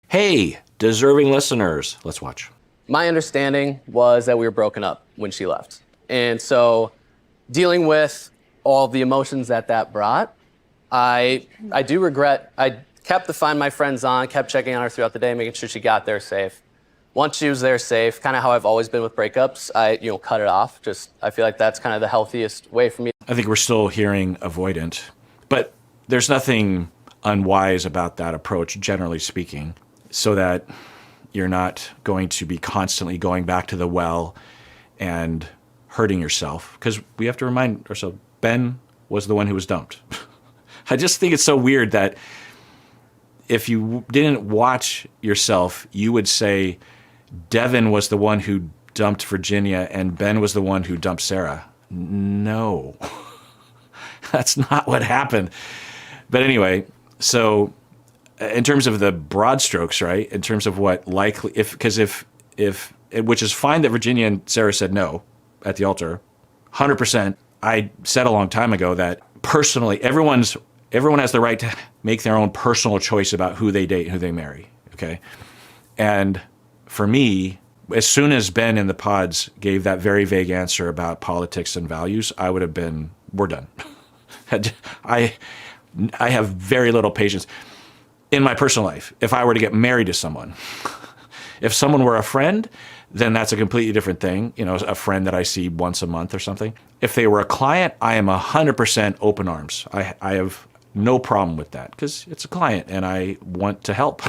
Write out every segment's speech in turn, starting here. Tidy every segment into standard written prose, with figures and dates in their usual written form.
Hey, deserving listeners, let's watch. My understanding was that we were broken up when she left. And so dealing with all the emotions that brought, I do regret, I kept the Find My Friends on, kept checking on her throughout the day, making sure she got there safe. Once she was there safe, kind of how I've always been with breakups, I cut it off. I feel like that's kind of the healthiest way for me. I think we're still hearing avoidant, but there's nothing unwise about that approach, generally speaking, so that you're not going to be constantly going back to the well and hurting yourself. Because we have to remind ourselves, Ben was the one who was dumped. I just think it's so weird that if you didn't watch yourself, you would say Devin was the one who dumped Virginia and Ben was the one who dumped Sara. No, that's not what happened. But anyway, so in terms of the broad strokes, right? In terms of what likely, which is fine that Virginia and Sara said no at the altar, 100%. I said a long time ago that personally, everyone has the right to make their own personal choice about who they date, who they marry. Okay, and for me, as soon as Ben in the pods gave that very vague answer about politics and values, I would have been, we're done. I have very little patience. In my personal life, if I were to get married to someone, if someone were a friend, then that's a completely different thing. A friend that I see once a month or something. If they were a client, I am 100% open arms. I have no problem with that because it's a client and I want to help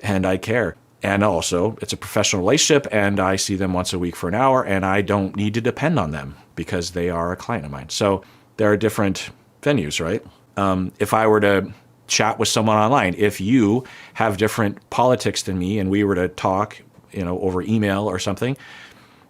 and I care. And also, it's a professional relationship and I see them once a week for an hour and I don't need to depend on them because they are a client of mine. So there are different venues, right? If I were to chat with someone online, if you have different politics than me and we were to talk, over email or something,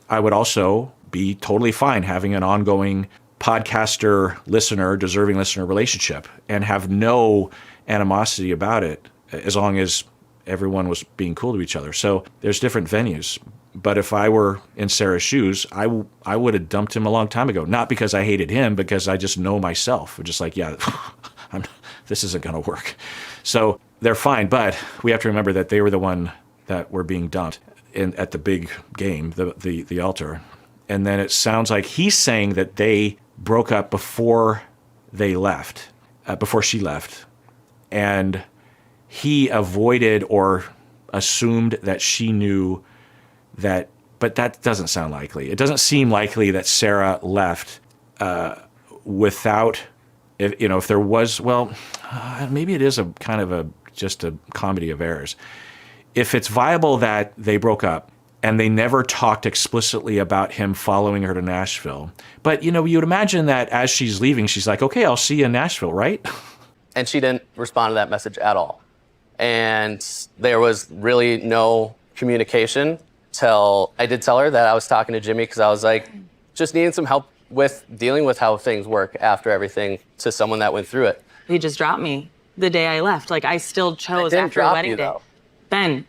I would also be totally fine having an ongoing podcaster-listener, deserving listener relationship and have no animosity about it as long as everyone was being cool to each other. So there's different venues. But if I were in Sara's shoes, I would have dumped him a long time ago. Not because I hated him, because I just know myself. I'm just like, yeah, this isn't going to work. So they're fine. But we have to remember that they were the one that were being dumped at the big game, the altar. And then it sounds like he's saying that they broke up before they left, before she left. And he avoided or assumed that she knew that, but that doesn't sound likely. It doesn't seem likely that Sara left without, if there was, maybe it is a kind of just a comedy of errors. If it's viable that they broke up and they never talked explicitly about him following her to Nashville, but you would imagine that as she's leaving, she's like, okay, I'll see you in Nashville, right? And she didn't respond to that message at all. And there was really no communication till I did tell her that I was talking to Jimmy because I was like, just needing some help with dealing with how things work after everything to someone that went through it. He just dropped me the day I left. Like, I still chose after wedding day. Ben.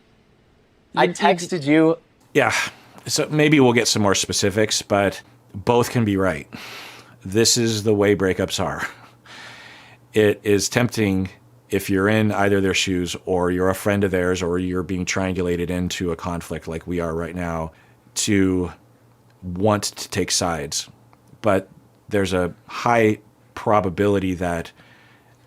I texted you. Yeah, so maybe we'll get some more specifics, but both can be right. This is the way breakups are. It is tempting if you're in either their shoes or you're a friend of theirs or you're being triangulated into a conflict like we are right now to want to take sides. But there's a high probability that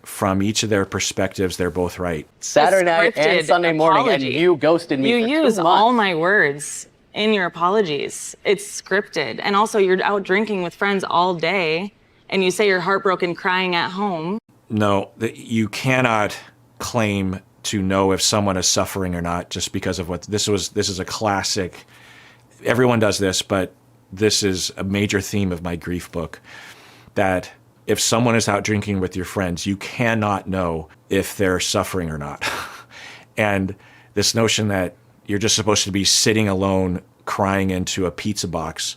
from each of their perspectives, they're both right. Saturday night and Sunday morning, and you ghosted me for 2 months. You use all my words in your apologies. It's scripted. And also, you're out drinking with friends all day, and you say you're heartbroken crying at home. No, you cannot claim to know if someone is suffering or not just because of what this is. This is a classic. Everyone does this, but this is a major theme of my grief book, that if someone is out drinking with your friends, you cannot know if they're suffering or not. And this notion that you're just supposed to be sitting alone crying into a pizza box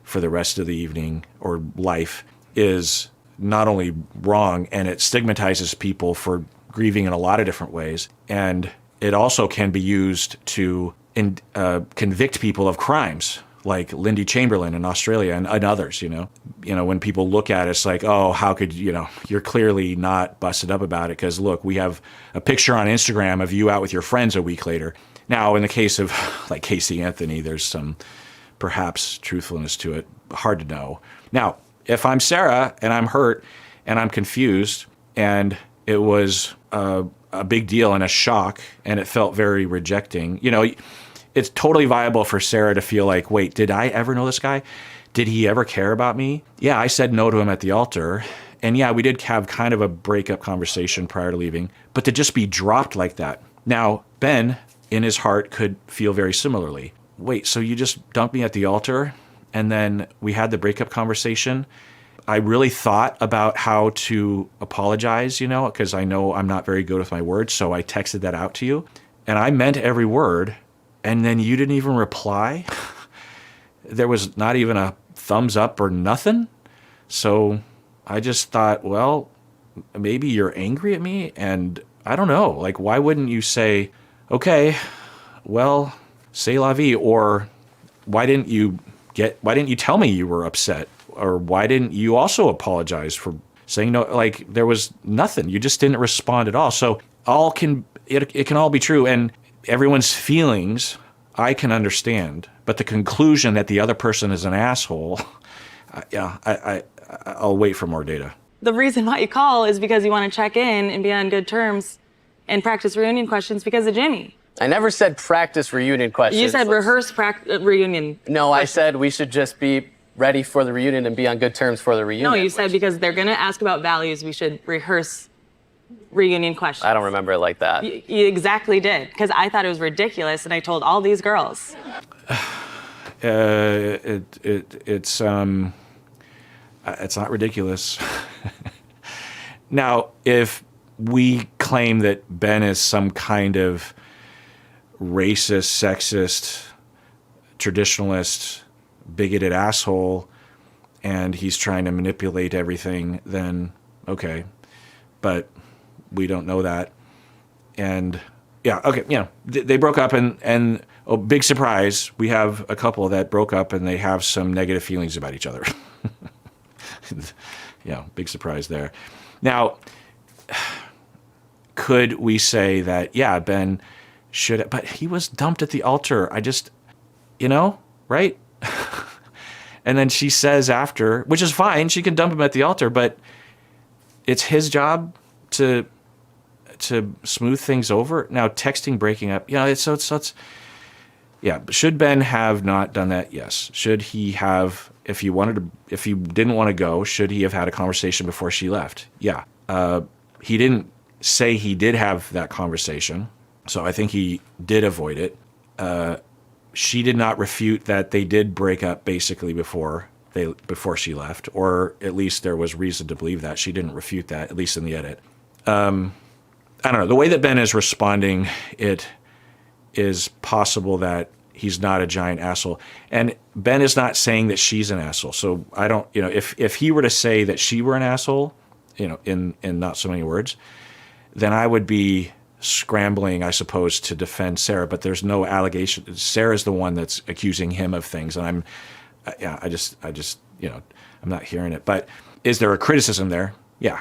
for the rest of the evening or life is not only wrong, and it stigmatizes people for grieving in a lot of different ways. And it also can be used to convict people of crimes. like Lindy Chamberlain in Australia and others, when people look at it, it's like, oh, how could, you're clearly not busted up about it because look, we have a picture on Instagram of you out with your friends a week later. Now, in the case of like Casey Anthony, there's some perhaps truthfulness to it. Hard to know. Now, if I'm Sara and I'm hurt and I'm confused and it was a big deal and a shock and it felt very rejecting, it's totally viable for Sara to feel like, wait, did I ever know this guy? Did he ever care about me? Yeah, I said no to him at the altar. And yeah, we did have kind of a breakup conversation prior to leaving, but to just be dropped like that. Now, Ben, in his heart, could feel very similarly. Wait, so you just dumped me at the altar and then we had the breakup conversation? I really thought about how to apologize, because I know I'm not very good with my words, so I texted that out to you. And I meant every word. And then you didn't even reply. There was not even a thumbs up or nothing. So I just thought, well, maybe you're angry at me. And I don't know, like, why wouldn't you say, okay, well, c'est la vie? Or why didn't you tell me you were upset? Or why didn't you also apologize for saying no? Like, there was nothing. You just didn't respond at all. So it can all be true. And everyone's feelings, I can understand, but the conclusion that the other person is an asshole, I'll wait for more data. The reason why you call is because you want to check in and be on good terms and practice reunion questions because of Jimmy. I never said practice reunion questions. You said rehearse reunion. No, I said we should just be ready for the reunion and be on good terms for the reunion. No, you said because they're going to ask about values, we should rehearse reunion questions. I don't remember it like that. You exactly did, because I thought it was ridiculous, and I told all these girls. It's not ridiculous. Now, if we claim that Ben is some kind of racist, sexist, traditionalist, bigoted asshole, and he's trying to manipulate everything, then okay. But we don't know that. And yeah, okay, they broke up and oh, big surprise, we have a couple that broke up and they have some negative feelings about each other. Yeah, big surprise there. Now, could we say that, yeah, Ben should, but he was dumped at the altar. I just, right? And then she says after, which is fine, she can dump him at the altar, but it's his job to smooth things over. Now, texting, breaking up, yeah. Should Ben have not done that? Yes. Should he have, if he didn't want to go, should he have had a conversation before she left? Yeah. He didn't say he did have that conversation, so I think he did avoid it. She did not refute that they did break up basically before she left, or at least there was reason to believe that. She didn't refute that, at least in the edit. I don't know. The way that Ben is responding, it is possible that he's not a giant asshole. And Ben is not saying that she's an asshole. So I don't, if he were to say that she were an asshole, in not so many words, then I would be scrambling, I suppose, to defend Sara. But there's no allegation. Sarah's the one that's accusing him of things. And I just, I'm not hearing it. But is there a criticism there? Yeah.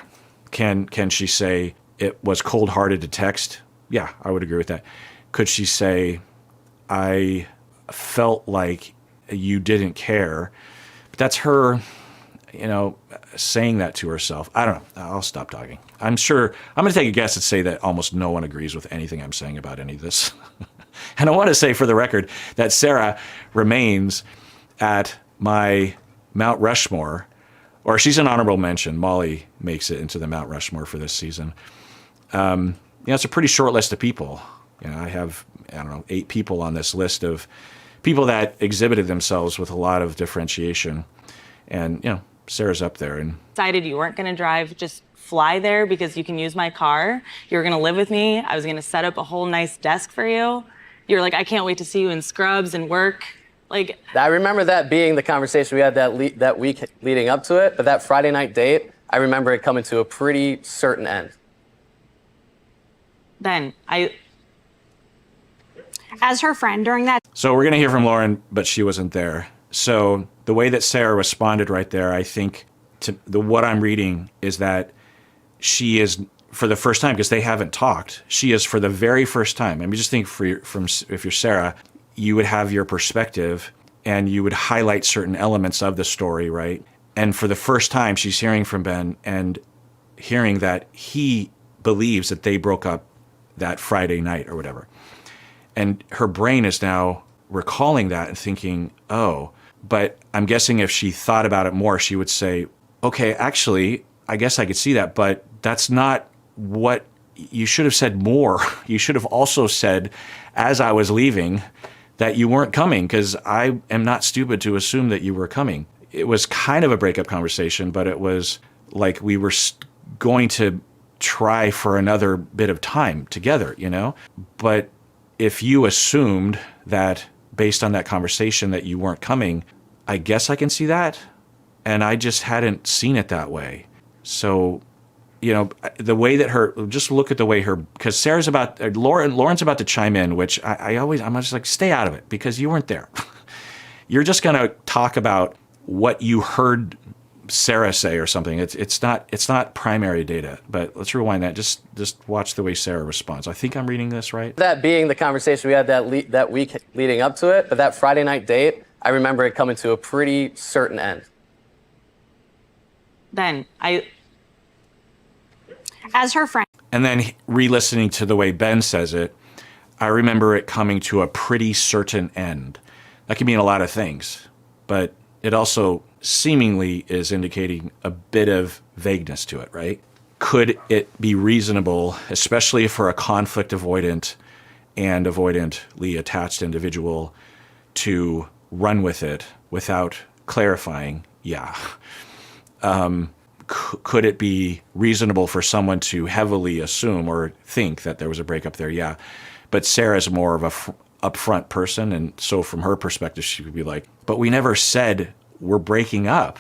Can she say it was cold-hearted to text? Yeah, I would agree with that. Could she say, I felt like you didn't care? But that's her, saying that to herself. I don't know. I'll stop talking. I'm going to take a guess and say that almost no one agrees with anything I'm saying about any of this. And I want to say for the record that Sara remains at my Mount Rushmore, or she's an honorable mention. Molly makes it into the Mount Rushmore for this season. It's a pretty short list of people. I have, 8 people on this list of people that exhibited themselves with a lot of differentiation. And, Sara's up there. And decided you weren't going to drive, just fly there because you can use my car. You were going to live with me. I was going to set up a whole nice desk for you. You were like, I can't wait to see you in scrubs and work. Like, I remember that being the conversation we had that week leading up to it. But that Friday night date, I remember it coming to a pretty certain end. Then as her friend during that. So we're going to hear from Lauren, but she wasn't there. So the way that Sara responded right there, I think what I'm reading is that she is, for the first time, because they haven't talked, she is for the very first time. I mean, just think if you're Sara, you would have your perspective and you would highlight certain elements of the story, right? And for the first time, she's hearing from Ben and hearing that he believes that they broke up that Friday night or whatever. And her brain is now recalling that and thinking, oh, but I'm guessing if she thought about it more, she would say, okay, actually, I guess I could see that, but that's not what you should have said more. You should have also said, as I was leaving, that you weren't coming, because I am not stupid to assume that you were coming. It was kind of a breakup conversation, but it was like we were going to try for another bit of time together, you know? But if you assumed that based on that conversation that you weren't coming, I guess I can see that. And I just hadn't seen it that way. So, you know, the way that just look at the way because Lauren's about to chime in, which I'm just like, stay out of it because you weren't there. You're just going to talk about what you heard Sara say or something. It's not primary data, but let's rewind that. Just watch the way Sara responds. I think I'm reading this right. That being the conversation we had that week leading up to it, but that Friday night date, I remember it coming to a pretty certain end. Then as her friend. And then re-listening to the way Ben says it, I remember it coming to a pretty certain end. That can mean a lot of things, but it also seemingly is indicating a bit of vagueness to it, right? Could it be reasonable, especially for a conflict avoidant and avoidantly attached individual, to run with it without clarifying? Yeah. Could it be reasonable for someone to heavily assume or think that there was a breakup there? Yeah. But Sarah's more of a upfront person, and so from her perspective, she would be like, but we never said we're breaking up.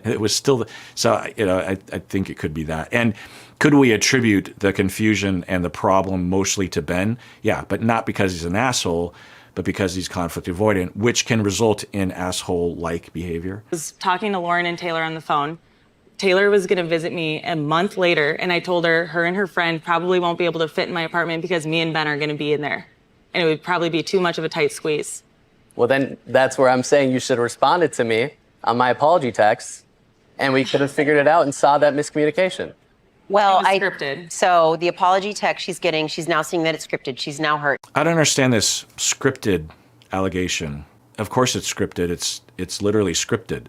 It was still, I think it could be that. And could we attribute the confusion and the problem mostly to Ben? Yeah, but not because he's an asshole, but because he's conflict avoidant, which can result in asshole-like behavior. I was talking to Lauren and Taylor on the phone. Taylor was going to visit me a month later, and I told her and her friend probably won't be able to fit in my apartment because me and Ben are going to be in there. And it would probably be too much of a tight squeeze. Well, then that's where I'm saying you should have responded to me on my apology text, and we could have figured it out and saw that miscommunication. Well, scripted. So the apology text she's now seeing that it's scripted. She's now hurt. I don't understand this scripted allegation. Of course it's scripted. It's literally scripted.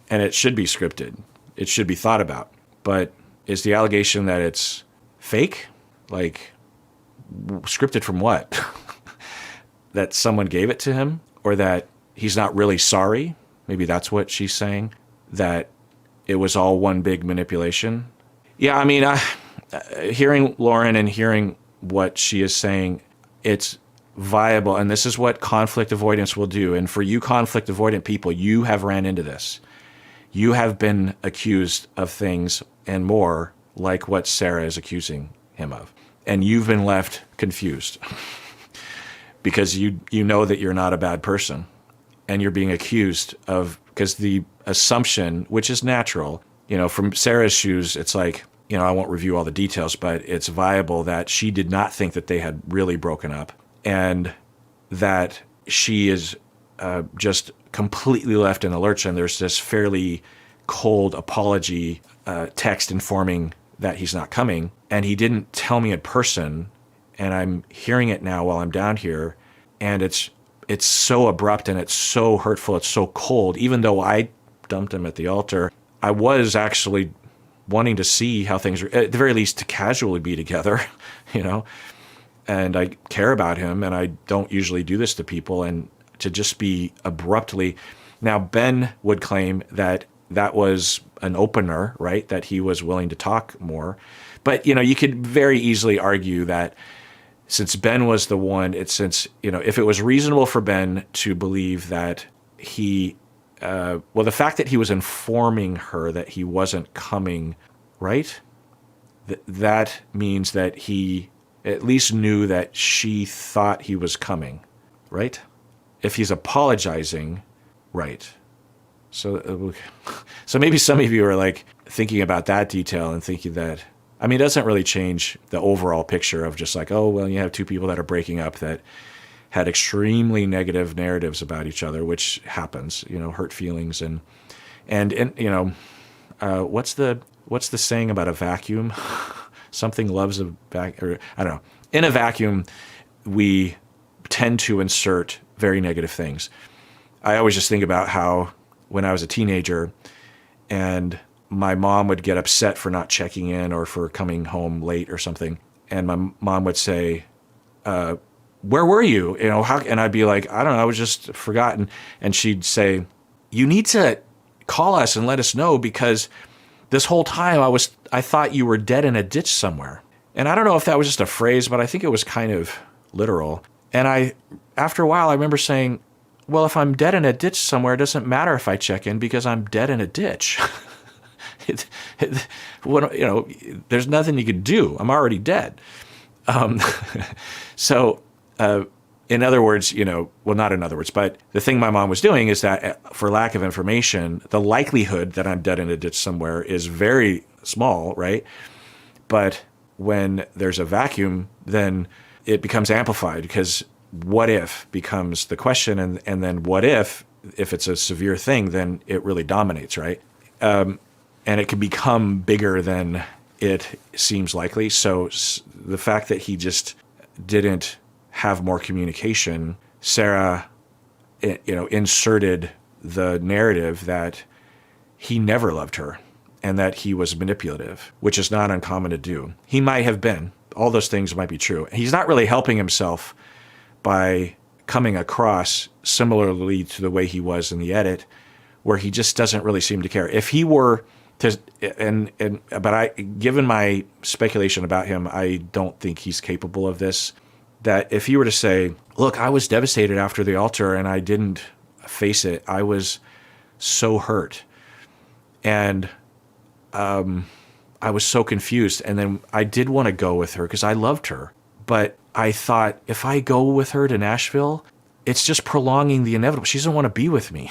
And it should be scripted. It should be thought about. But is the allegation that it's fake? Like, scripted from what? That someone gave it to him? Or that he's not really sorry? Maybe that's what she's saying. That it was all one big manipulation? Yeah, I mean, hearing Lauren and hearing what she is saying, it's viable. And this is what conflict avoidance will do. And for you conflict avoidant people, you have ran into this. You have been accused of things and more like what Sara is accusing him of. And you've been left confused because you know that you're not a bad person and you're being accused of, because the assumption, which is natural, you know, from Sarah's shoes, it's like, you know, I won't review all the details, but it's viable that she did not think that they had really broken up and that she is just completely left in the lurch, and there's this fairly cold apology text informing that he's not coming, and he didn't tell me in person, and I'm hearing it now while I'm down here, and it's so abrupt and it's so hurtful, it's so cold. Even though I dumped him at the altar, I was actually wanting to see how things are, at the very least to casually be together, you know, and I care about him, and I don't usually do this to people, and to just be abruptly. Now, Ben would claim that that was an opener, right? That he was willing to talk more. But, you know, you could very easily argue that since Ben was the one, if it was reasonable for Ben to believe that the fact that he was informing her that he wasn't coming, right? That means that he at least knew that she thought he was coming, right? if he's apologizing, right. So maybe some of you are like thinking about that detail and thinking that, I mean, it doesn't really change the overall picture of just like, oh, well, you have two people that are breaking up that had extremely negative narratives about each other, which happens, hurt feelings and what's the saying about a vacuum? Something loves a vacuum, or I don't know. In a vacuum, we tend to insert very negative things. I always just think about how when I was a teenager and my mom would get upset for not checking in or for coming home late or something. And my mom would say, where were you? And I'd be like, I don't know, I was just forgotten. And she'd say, you need to call us and let us know because this whole time I thought you were dead in a ditch somewhere. And I don't know if that was just a phrase, but I think it was kind of literal. And after a while, I remember saying, well, if I'm dead in a ditch somewhere, it doesn't matter if I check in because I'm dead in a ditch. There's nothing you can do. I'm already dead. So in other words, not in other words, but the thing my mom was doing is that for lack of information, the likelihood that I'm dead in a ditch somewhere is very small, right? But when there's a vacuum, then it becomes amplified because what if becomes the question, and then what if it's a severe thing, then it really dominates, right? And it can become bigger than it seems likely. So the fact that he just didn't have more communication, Sara, inserted the narrative that he never loved her and that he was manipulative, which is not uncommon to do. He might have been. All those things might be true. He's not really helping himself by coming across similarly to the way he was in the edit, where he just doesn't really seem to care. If he were to, given my speculation about him, I don't think he's capable of this. That if he were to say, look, I was devastated after the altar and I didn't face it. I was so hurt. And I was so confused. And then I did want to go with her because I loved her. But I thought, if I go with her to Nashville, it's just prolonging the inevitable. She doesn't want to be with me.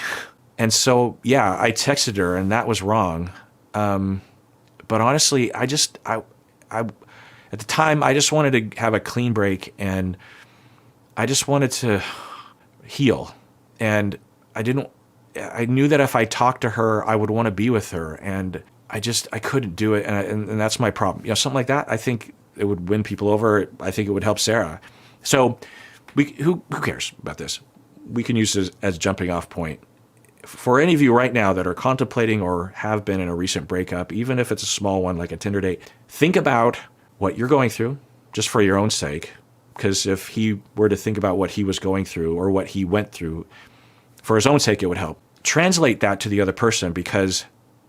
And so, yeah, I texted her, and that was wrong. But honestly, I at the time, I just wanted to have a clean break, and I just wanted to heal. And I knew that if I talked to her, I would want to be with her, and I couldn't do it. And that's my problem. Something like that, I think it would win people over. I think it would help Sara. So who cares about this? We can use this as a jumping off point. For any of you right now that are contemplating or have been in a recent breakup, even if it's a small one like a Tinder date, think about what you're going through just for your own sake. Because if he were to think about what he was going through or what he went through, for his own sake, it would help. Translate that to the other person, because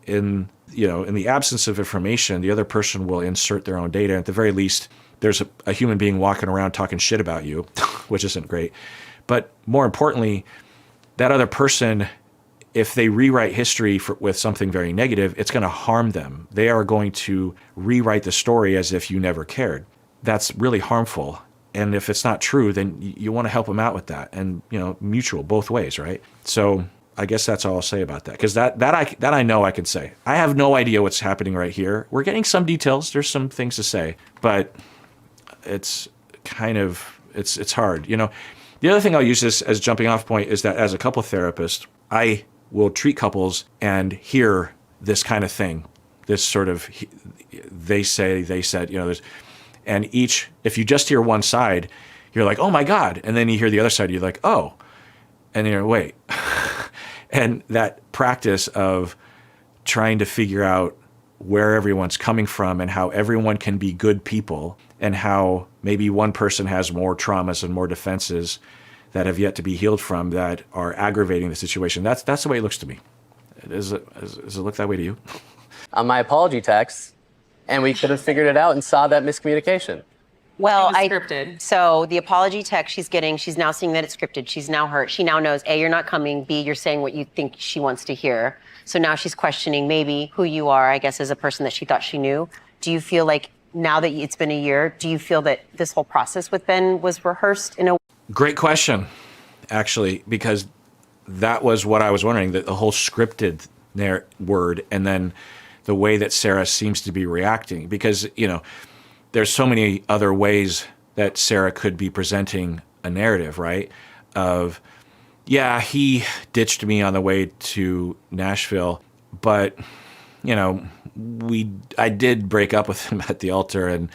in the absence of information, the other person will insert their own data. At the very least, there's a human being walking around talking shit about you, which isn't great. But more importantly, that other person, if they rewrite history with something very negative, it's going to harm them. They are going to rewrite the story as if you never cared. That's really harmful. And if it's not true, then you want to help them out with that. And, mutual, both ways, right? So I guess that's all I'll say about that. Because that I know I can say. I have no idea what's happening right here. We're getting some details. There's some things to say. But it's kind of, it's hard. The other thing I'll use this as a jumping off point is that as a couple therapist, I will treat couples and hear this kind of thing. This sort of, they say, they said, and if you just hear one side, you're like, oh my God. And then you hear the other side, you're like, oh. And then you're, wait. And that practice of trying to figure out where everyone's coming from and how everyone can be good people and how maybe one person has more traumas and more defenses that have yet to be healed from that are aggravating the situation. That's the way it looks to me. Does it look that way to you? On my apology text, and we could have figured it out and saw that miscommunication. Well, It was scripted. So the apology text she's getting, she's now seeing that it's scripted. She's now hurt. She now knows, A, you're not coming. B, you're saying what you think she wants to hear. So now she's questioning maybe who you are, I guess, as a person that she thought she knew. Do you feel like now that it's been a year, do you feel that this whole process with Ben was rehearsed in a Great question. actually, because that was what I was wondering, the whole scripted word, and then the way that Sara seems to be reacting. Because, there's so many other ways that Sara could be presenting a narrative, right? Of, yeah, he ditched me on the way to Nashville, but, I did break up with him at the altar, and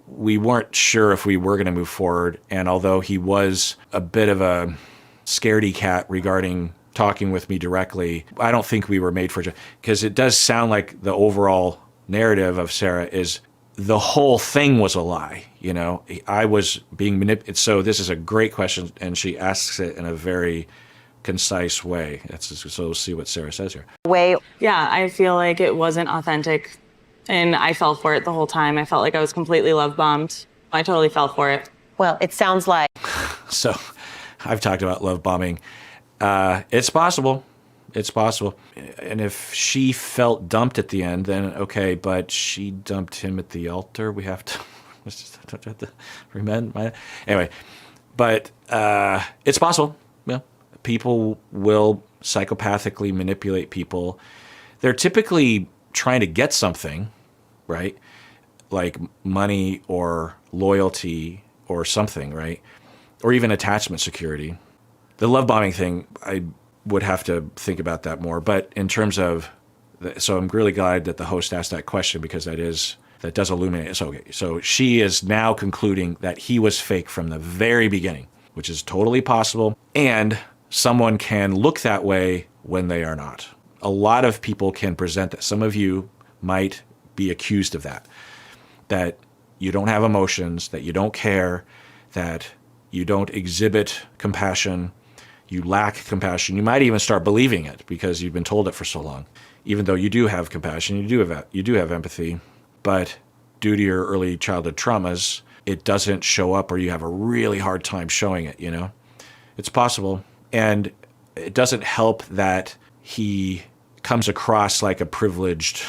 we weren't sure if we were going to move forward. And although he was a bit of a scaredy cat regarding talking with me directly, I don't think we were made for it. Because it does sound like the overall narrative of Sara is the whole thing was a lie. I was being manipulated. So this is a great question, and she asks it in a very concise way. So we'll see what Sara says here. Yeah, I feel like it wasn't authentic, and I fell for it the whole time. I felt like I was completely love bombed. I totally fell for it. Well, it sounds like. So I've talked about love bombing. It's possible. It's possible. And if she felt dumped at the end, then okay, but she dumped him at the altar. We have to, anyway, but it's possible. Yeah. People will psychopathically manipulate people. They're typically trying to get something, right? Like money or loyalty or something, right? Or even attachment security. The love bombing thing, I would have to think about that more. But in terms of, so I'm really glad that the host asked that question, because that does illuminate it. So, okay, so she is now concluding that he was fake from the very beginning, which is totally possible. And someone can look that way when they are not. A lot of people can present that. Some of you might be accused of that you don't have emotions, that you don't care, that you don't exhibit compassion, you lack compassion. You might even start believing it because you've been told it for so long. Even though you do have compassion, you do have empathy, but due to your early childhood traumas, it doesn't show up, or you have a really hard time showing it, It's possible. And it doesn't help that he comes across like a privileged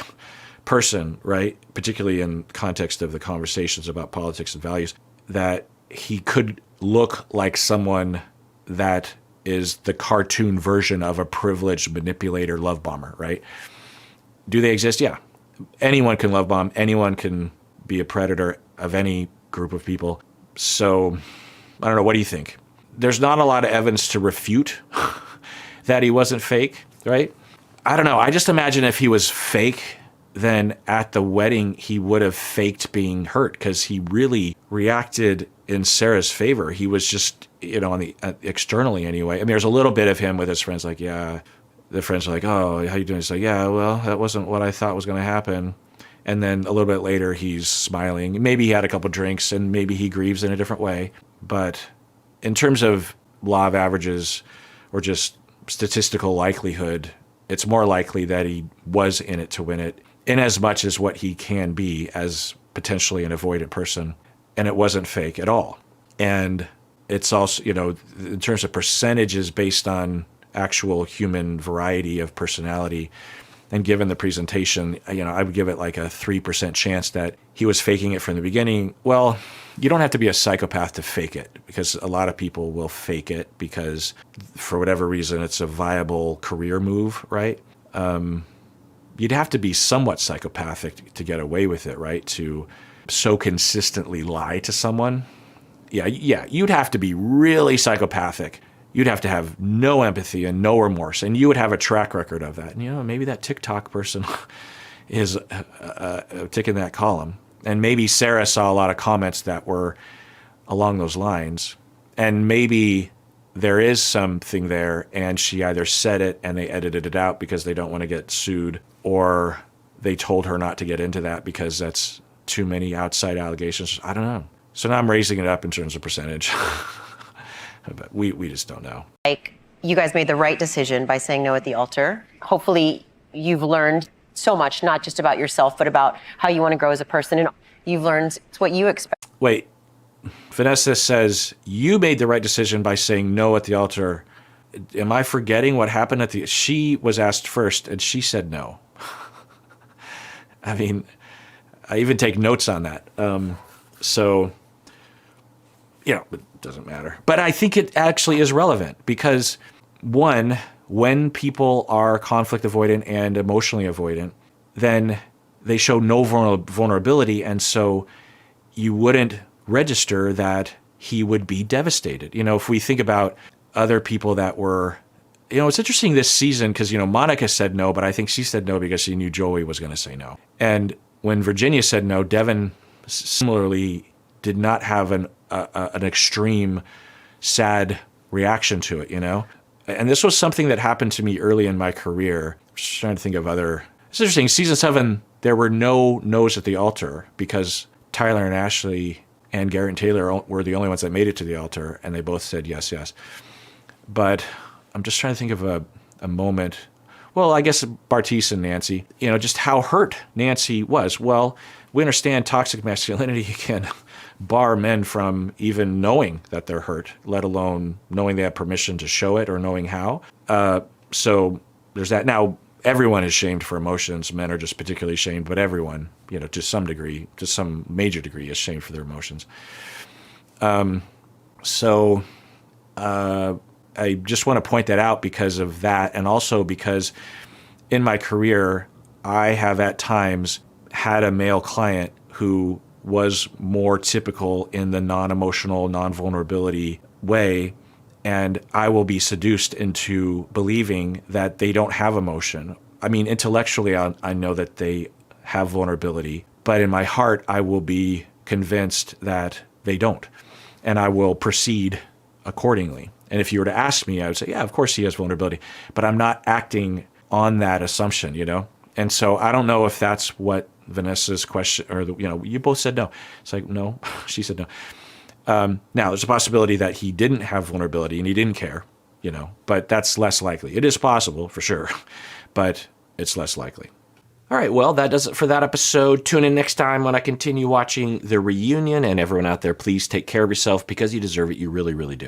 person, right? Particularly in context of the conversations about politics and values, that he could look like someone that is the cartoon version of a privileged manipulator love bomber, right? Do they exist? Yeah. Anyone can love bomb. Anyone can be a predator of any group of people. So, I don't know. What do you think? There's not a lot of evidence to refute that he wasn't fake, right? I don't know. I just imagine if he was fake, then at the wedding, he would have faked being hurt, because he really reacted in Sara's favor. He was just, on the externally anyway. I mean, there's a little bit of him with his friends, like, yeah, the friends are like, oh, how you doing? He's like, yeah, well, that wasn't what I thought was going to happen. And then a little bit later, he's smiling. Maybe he had a couple drinks, and maybe he grieves in a different way. But in terms of law of averages or just statistical likelihood, it's more likely that he was in it to win it, in as much as what he can be as potentially an avoidant person. And it wasn't fake at all. And it's also, in terms of percentages based on actual human variety of personality, and given the presentation, I would give it like a 3% chance that he was faking it from the beginning. Well, you don't have to be a psychopath to fake it, because a lot of people will fake it because for whatever reason, it's a viable career move, right? You'd have to be somewhat psychopathic to get away with it, right? To so consistently lie to someone. Yeah, you'd have to be really psychopathic. You'd have to have no empathy and no remorse, and you would have a track record of that. And, maybe that TikTok person is ticking that column. And maybe Sara saw a lot of comments that were along those lines. And maybe there is something there, and she either said it and they edited it out because they don't want to get sued, or they told her not to get into that because that's too many outside allegations. I don't know. So now I'm raising it up in terms of percentage. But we just don't know. Like, you guys made the right decision by saying no at the altar. Hopefully you've learned so much, not just about yourself, but about how you want to grow as a person. And you've learned what you expect. Wait, Vanessa says, you made the right decision by saying no at the altar. Am I forgetting what happened at the... She was asked first, and she said no. I mean, I even take notes on that. So, it doesn't matter. But I think it actually is relevant because, one, when people are conflict avoidant and emotionally avoidant, then they show no vulnerability. And so you wouldn't register that he would be devastated. If we think about other people that were, it's interesting this season because, Monica said no, but I think she said no because she knew Joey was going to say no. And when Virginia said no, Devin similarly did not have an extreme sad reaction to it, And this was something that happened to me early in my career. I'm just trying to think of other. It's interesting. Season 7, there were no no's at the altar because Tyler and Ashley and Garrett and Taylor were the only ones that made it to the altar, and they both said yes, yes. But I'm just trying to think of a moment. Well, I guess Bartise and Nancy, just how hurt Nancy was. Well, we understand toxic masculinity can bar men from even knowing that they're hurt, let alone knowing they have permission to show it or knowing how. So there's that. Now, everyone is shamed for emotions. Men are just particularly shamed, but everyone, to some degree, to some major degree, is shamed for their emotions. So I just want to point that out because of that, and also because in my career, I have at times had a male client who was more typical in the non-emotional, non-vulnerability way, and I will be seduced into believing that they don't have emotion. I mean, intellectually, I know that they have vulnerability, but in my heart, I will be convinced that they don't, and I will proceed accordingly. And if you were to ask me, I would say, yeah, of course he has vulnerability, but I'm not acting on that assumption, And so I don't know if that's what Vanessa's question, or you both said no. It's like, no, she said no. Now, there's a possibility that he didn't have vulnerability and he didn't care, but that's less likely. It is possible, for sure, but it's less likely. All right, well, that does it for that episode. Tune in next time when I continue watching The Reunion. And everyone out there, please take care of yourself because you deserve it. You really, really do.